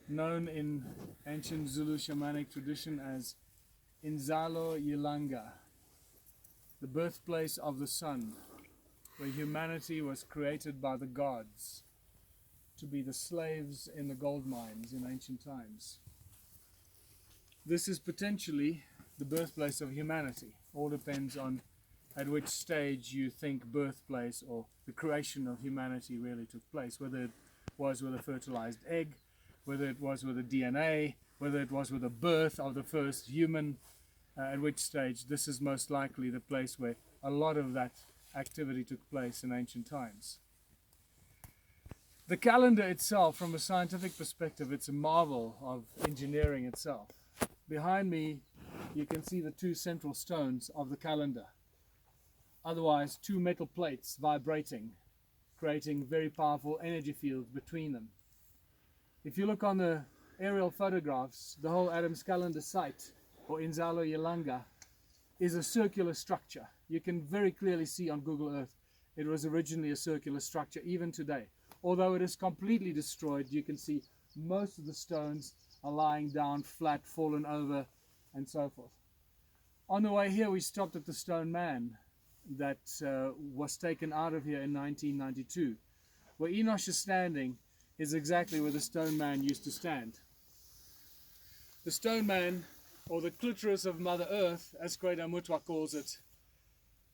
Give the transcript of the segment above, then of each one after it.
known in ancient Zulu shamanic tradition as Inzalo Yilanga, the birthplace of the sun, where humanity was created by the gods to be the slaves in the gold mines in ancient times. This is potentially the birthplace of humanity. All depends on at which stage you think birthplace or the creation of humanity really took place, whether it was with a fertilized egg, whether it was with a DNA, whether it was with the birth of the first human, at which stage. This is most likely the place where a lot of that activity took place in ancient times. The calendar itself, from a scientific perspective, it's a marvel of engineering itself. Behind me, you can see the two central stones of the calendar. Otherwise, two metal plates vibrating, creating very powerful energy fields between them. If you look on the aerial photographs, the whole Adam's calendar site, or Inzalo Yilanga, is a circular structure. You can very clearly see on Google Earth it was originally a circular structure, even today. Although it is completely destroyed, you can see most of the stones are lying down flat, fallen over, and so forth. On the way here, we stopped at the Stone Man that was taken out of here in 1992. Where Enosh is standing is exactly where the Stone Man used to stand. The Stone Man, or the clitoris of Mother Earth, as Credo Mutwa calls it,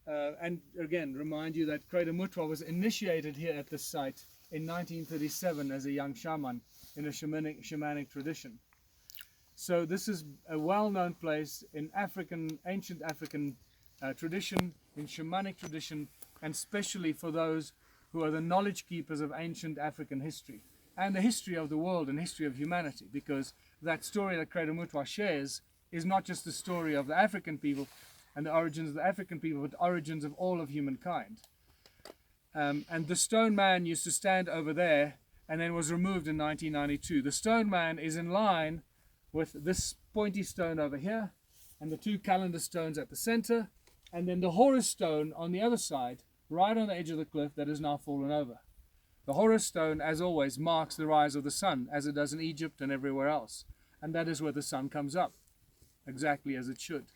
and again, remind you that Credo Mutwa was initiated here at this site in 1937 as a young shaman in a shamanic tradition. So this is a well-known place in ancient African tradition, in shamanic tradition, and especially for those who are the knowledge keepers of ancient African history and the history of the world and history of humanity, because that story that Credo Mutwa shares is not just the story of the African people and the origins of the African people, but the origins of all of humankind. And the Stone Man used to stand over there and then was removed in 1992. The Stone Man is in line with this pointy stone over here and the two calendar stones at the center, and then the Horus stone on the other side, right on the edge of the cliff, that has now fallen over. The Horus stone, as always, marks the rise of the sun, as it does in Egypt and everywhere else. And that is where the sun comes up, exactly as it should.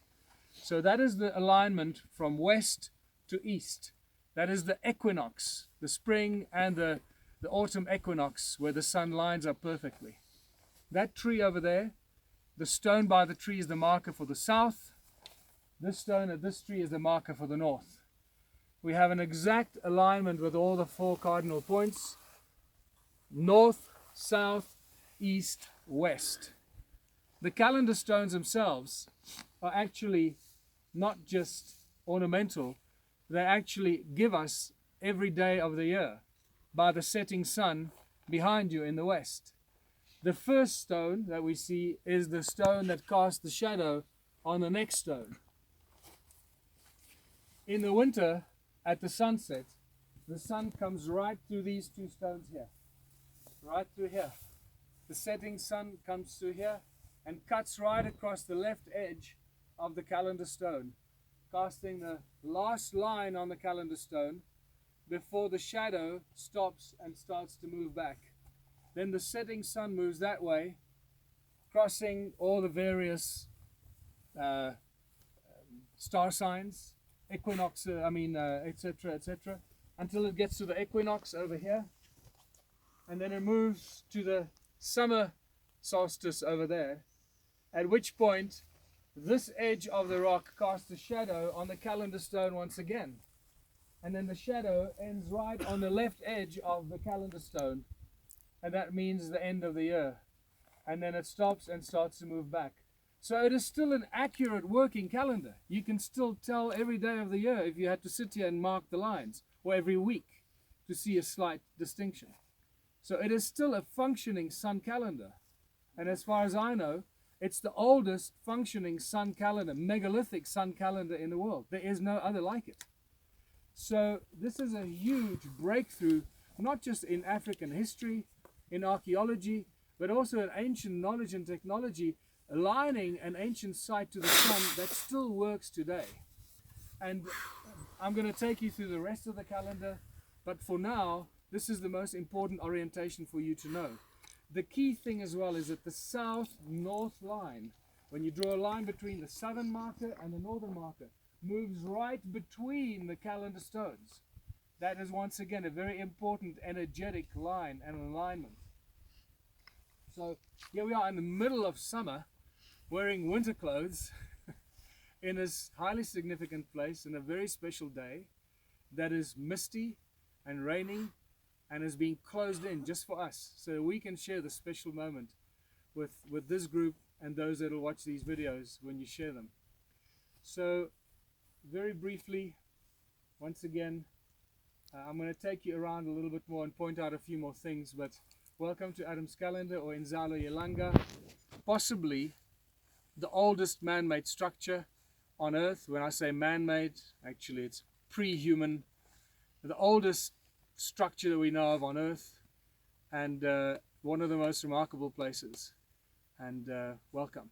So that is the alignment from west to east. That is the equinox, the spring and the autumn equinox, where the sun lines up perfectly. That tree over there, the stone by the tree is the marker for the south. This stone at this tree is the marker for the north. We have an exact alignment with all the four cardinal points: north, south, east, west. The calendar stones themselves are actually not just ornamental, they actually give us every day of the year by the setting sun behind you in the west. The first stone that we see is the stone that casts the shadow on the next stone. In the winter, at the sunset, the sun comes right through these two stones here, right through here. The setting sun comes through here and cuts right across the left edge of the calendar stone, casting the last line on the calendar stone before the shadow stops and starts to move back. Then the setting sun moves that way, crossing all the various star signs, equinox, etc., etc., until it gets to the equinox over here, and then it moves to the summer solstice over there, at which point this edge of the rock casts a shadow on the calendar stone once again, and then the shadow ends right on the left edge of the calendar stone, and that means the end of the year, and then it stops and starts to move back. So it is still an accurate working calendar. You can still tell every day of the year if you had to sit here and mark the lines, or every week to see a slight distinction. So it is still a functioning sun calendar, and as far as I know, it's the oldest functioning sun calendar, megalithic sun calendar in the world. There is no other like it. So this is a huge breakthrough, not just in African history, in archaeology, but also in ancient knowledge and technology, aligning an ancient site to the sun that still works today. And I'm going to take you through the rest of the calendar, but for now, this is the most important orientation for you to know. the key thing as well is that the south-north line, when you draw a line between the southern marker and the northern marker, moves right between the calendar stones. That is once again a very important energetic line and alignment. So here we are in the middle of summer, wearing winter clothes in this highly significant place in a very special day that is misty and raining and is being closed in just for us, so we can share this special moment with this group and those that will watch these videos when you share them. So very briefly, once again, I'm going to take you around a little bit more and point out a few more things, but welcome to Adam's Calendar, or Inzalo Yelanga, possibly the oldest man-made structure on Earth. When I say man-made, actually it's pre-human, the oldest structure that we know of on Earth, and one of the most remarkable places. And welcome.